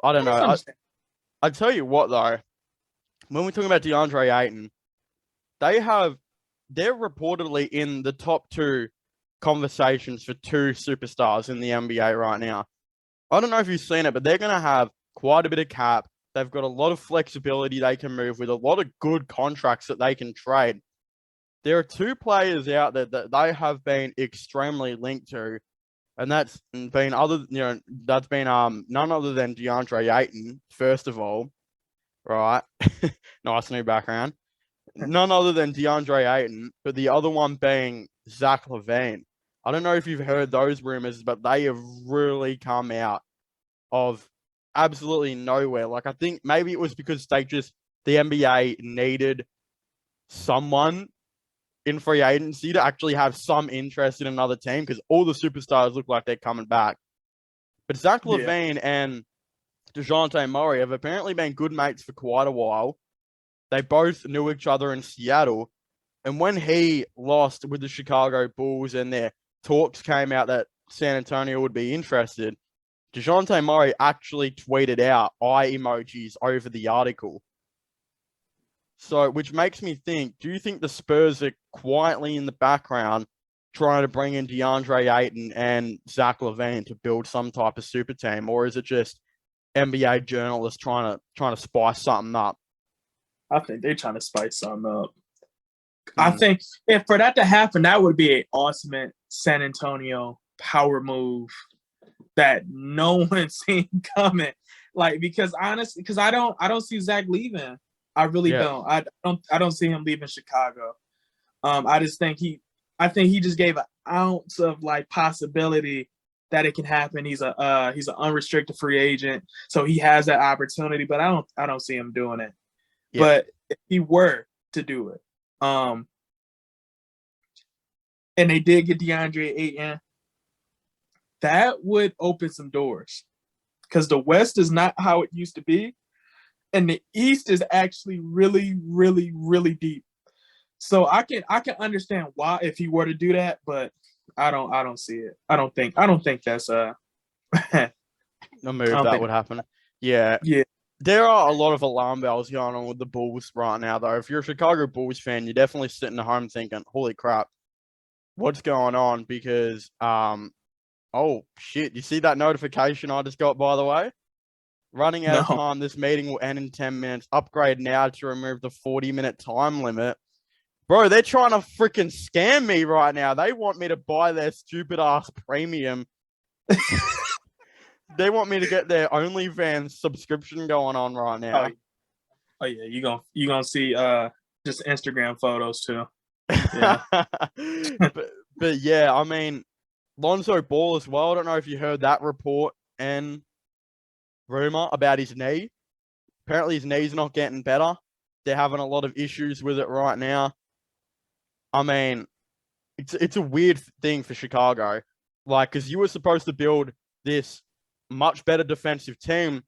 I don't know. That's understandable. I tell you what though, when we're talking about Deandre Ayton, they're reportedly in the top two conversations for two superstars in the NBA right now. I don't know if you've seen it, but they're going to have quite a bit of cap. They've got a lot of flexibility they can move with, a lot of good contracts that they can trade. There are two players out there that they have been extremely linked to, and that's been none other than DeAndre Ayton, first of all, right? Nice new background. None other than DeAndre Ayton, but the other one being Zach Lavine. I don't know if you've heard those rumors, but they have really come out of absolutely nowhere. Like, I think maybe it was because the NBA needed someone in free agency to actually have some interest in another team because all the superstars look like they're coming back. But Zach Lavine and DeJounte Murray have apparently been good mates for quite a while. They both knew each other in Seattle. And when he lost with the Chicago Bulls and their talks came out that San Antonio would be interested, DeJounte Murray actually tweeted out eye emojis over the article. So, which makes me think, do you think the Spurs are quietly in the background trying to bring in DeAndre Ayton and Zach Lavine to build some type of super team? Or is it just NBA journalists trying to spice something up? I think they're trying to spice something up. I think if for that to happen, that would be an ultimate San Antonio power move that no one's seen coming. Like, because honestly, I don't see Zach leaving. I really don't. I don't see him leaving Chicago. I think he just gave an ounce of like possibility that it can happen. He's an unrestricted free agent, so he has that opportunity. But I don't see him doing it. Yeah. But if he were to do it, and they did get DeAndre Ayton, that would open some doors because the West is not how it used to be. And the East is actually really, really, really deep. So I can understand why if he were to do that, but I don't see it. I don't think that's a move that would happen. Yeah. There are a lot of alarm bells going on with the Bulls right now, though. If you're a Chicago Bulls fan, you're definitely sitting at home thinking, "Holy crap, what's going on?" Because oh shit, you see that notification I just got, by the way? Running out of time, this meeting will end in 10 minutes. Upgrade now to remove the 40-minute time limit. Bro, they're trying to freaking scam me right now. They want me to buy their stupid-ass premium. They want me to get their OnlyFans subscription going on right now. Oh yeah, you gonna see just Instagram photos too. Yeah. but yeah, I mean, Lonzo Ball as well. I don't know if you heard that report and rumor about his knee. Apparently his knee's not getting better. They're having a lot of issues with it right now. I mean, it's a weird thing for Chicago. Like, because you were supposed to build this much better defensive team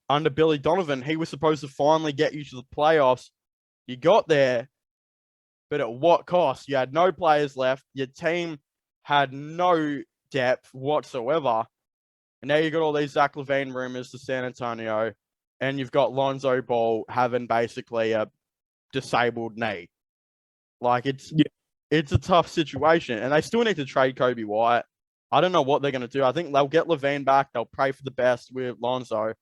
under Billy Donovan. He was supposed to finally get you to the playoffs. You got there, but at what cost? You had no players left. Your team had no depth whatsoever. And now you've got all these Zach Lavine rumors to San Antonio, and you've got Lonzo Ball having basically a disabled knee. Like, it's a tough situation, and they still need to trade Kobe White. I don't know what they're going to do. I think they'll get Lavine back. They'll pray for the best with Lonzo.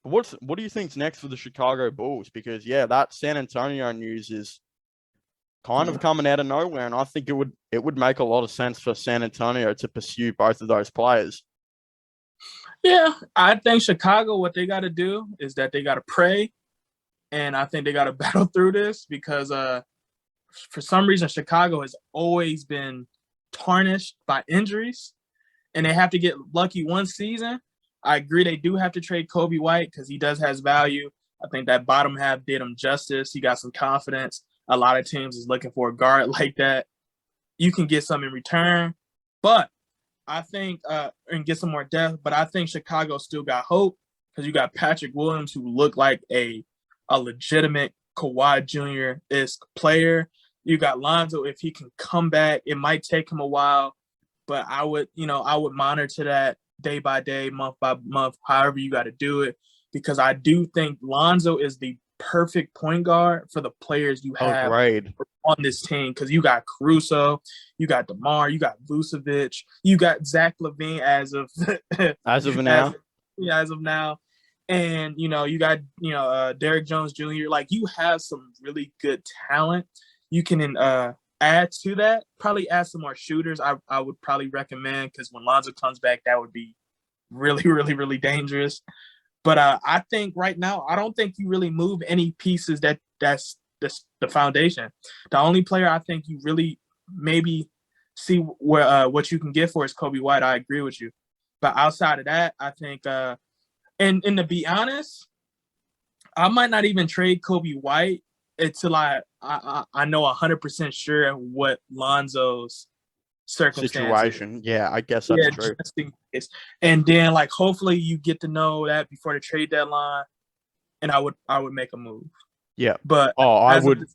But what do you think's next for the Chicago Bulls? Because, that San Antonio news is kind of coming out of nowhere, and I think it would make a lot of sense for San Antonio to pursue both of those players. Yeah, I think Chicago, what they got to do is that they got to pray, and I think they got to battle through this because for some reason Chicago has always been tarnished by injuries, and they have to get lucky one season. I agree they do have to trade Kobe White because he does has value. I think that bottom half did him justice. He got some confidence. A lot of teams is looking for a guard like that. You can get some in return, but I think and get some more depth, but I think Chicago still got hope because you got Patrick Williams who looked like a legitimate Kawhi Jr.-esque player. You got Lonzo, if he can come back, it might take him a while, but I would monitor that. day by day, month by month, however you got to do it. Because I do think Lonzo is the perfect point guard for the players you have on this team. Because you got Caruso, you got DeMar, you got Vucevic, you got Zach Lavine as of now. As of now. And, you got, Derrick Jones Jr. Like, you have some really good talent. You can add to that, probably add some more shooters. I would probably recommend, because when Lonzo comes back, that would be really, really, really dangerous. But I think right now, I don't think you really move any pieces that's the foundation. The only player I think you really maybe see where what you can get for is Kobe White. I agree with you. But outside of that, I think and to be honest, I might not even trade Kobe White until I know 100% sure what Lonzo's situation. Yeah, I guess that's true. And then, like, hopefully you get to know that before the trade deadline, and I would make a move. Yeah, but I would.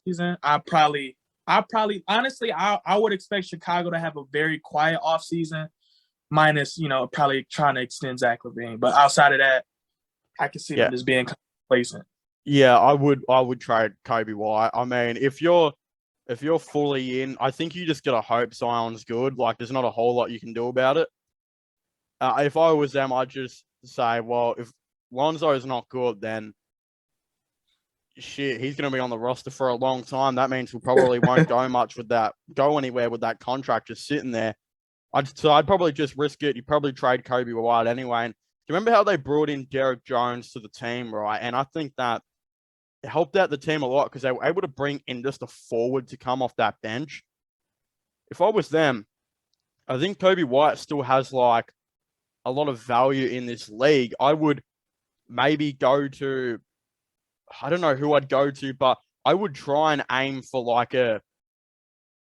Season, I probably honestly, I would expect Chicago to have a very quiet offseason, minus probably trying to extend Zach Lavine. But outside of that, I can see them as being complacent. Yeah, I would trade Kobe White. I mean, if you're fully in, I think you just gotta hope Zion's good. Like, there's not a whole lot you can do about it. If I was them, I'd just say, well, if Lonzo's not good, then shit, he's gonna be on the roster for a long time. That means we probably won't go anywhere with that contract just sitting there. I'd probably just risk it. You'd probably trade Kobe White anyway. And do you remember how they brought in Derrick Jones to the team, right? And I think that it helped out the team a lot because they were able to bring in just a forward to come off that bench. If I was them, I think Kobe White still has like a lot of value in this league. I would maybe go to, I don't know who I'd go to, but I would try and aim for like a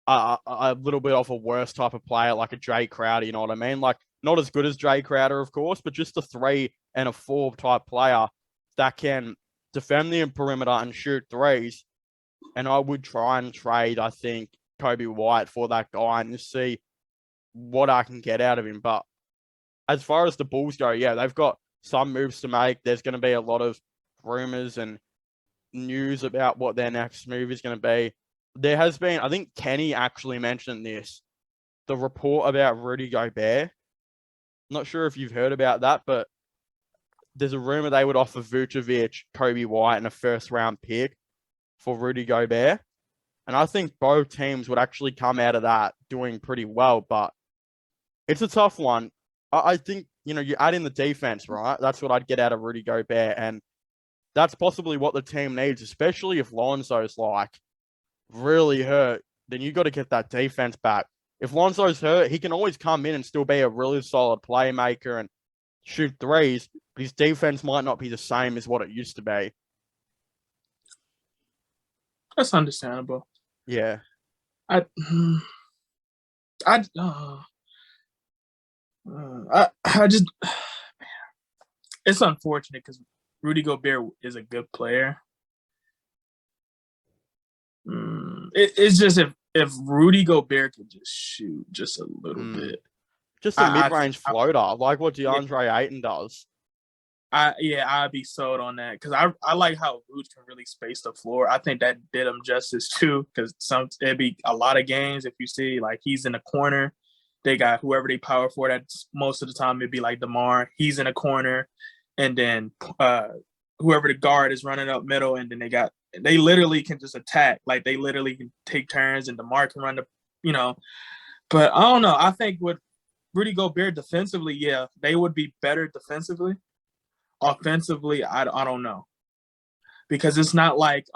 little bit of a worse type of player, like a Jay Crowder, you know what I mean? Like, not as good as Jay Crowder, of course, but just a 3 and a 4 type player that can defend the perimeter and shoot threes. And I would try and trade, I think, Kobe White for that guy and just see what I can get out of him. But as far as the Bulls go, yeah, they've got some moves to make. There's going to be a lot of rumors and news about what their next move is going to be. There has been, I think Kenny actually mentioned this, the report about Rudy Gobert. I'm not sure if you've heard about that, but there's a rumor they would offer Vucevic, Kobe White, and a first-round pick for Rudy Gobert. And I think both teams would actually come out of that doing pretty well, but it's a tough one. I think, you add in the defense, right? That's what I'd get out of Rudy Gobert, and that's possibly what the team needs, especially if Lonzo's like really hurt. Then you got to get that defense back. If Lonzo's hurt, he can always come in and still be a really solid playmaker and shoot threes, but his defense might not be the same as what it used to be. That's understandable. Yeah. I just, it's unfortunate because Rudy Gobert is a good player. It's just if Rudy Gobert could just shoot just a little bit. Just a mid-range floater, like what Deandre Ayton does. I'd be sold on that because I like how Rudy can really space the floor. I think that did him justice too, because it'd be a lot of games if you see like he's in the corner, they got whoever they power for. That most of the time it'd be like DeMar. He's in a corner, and then whoever the guard is running up middle, and then they literally can just attack. Like they literally can take turns, and DeMar can run But I don't know. I think with Rudy Gobert defensively, yeah, they would be better defensively. Offensively, I don't know, because it's not like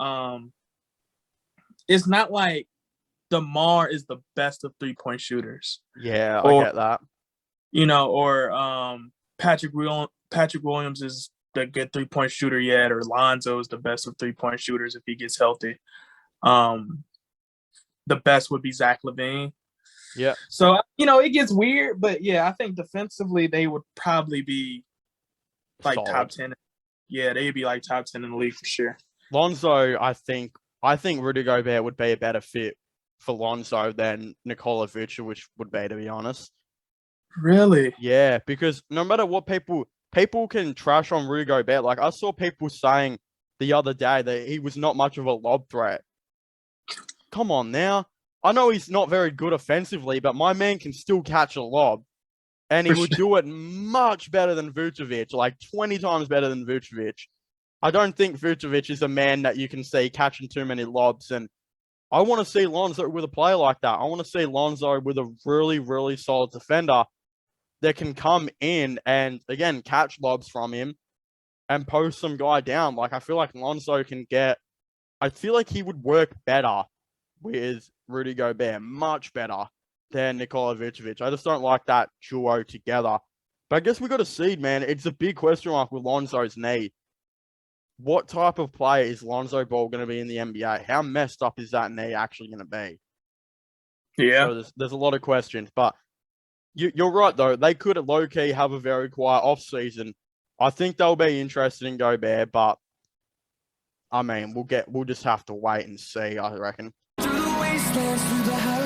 DeMar is the best of 3-point shooters. Yeah, I get that. Or Patrick Williams is the good 3-point shooter yet, or Lonzo is the best of 3-point shooters if he gets healthy. The best would be Zach Lavine. Yeah. So it gets weird, but yeah, I think defensively they would probably be like solid. Top 10. Yeah, they'd be like top 10 in the league for sure. Lonzo, I think Rudy Gobert would be a better fit for Lonzo than Nikola Vucevic would be, to be honest. Really? Yeah, because no matter what people can trash on Rudy Gobert. Like I saw people saying the other day that he was not much of a lob threat. Come on now. I know he's not very good offensively, but my man can still catch a lob. And he would do it much better than Vucevic, like 20 times better than Vucevic. I don't think Vucevic is a man that you can see catching too many lobs. And I want to see Lonzo with a play like that. I want to see Lonzo with a really, really solid defender that can come in and, again, catch lobs from him and post some guy down. Like, I feel like Lonzo I feel like he would work better with Rudy Gobert, much better than Nikola Vucevic. I just don't like that duo together. But I guess we got to see, man. It's a big question mark with Lonzo's knee. What type of player is Lonzo Ball going to be in the NBA? How messed up is that knee actually going to be? Yeah. So there's a lot of questions. But you're right, though. They could, low-key, have a very quiet off-season. I think they'll be interested in Gobert, but I mean, we'll just have to wait and see, I reckon. Through the wastelands, through the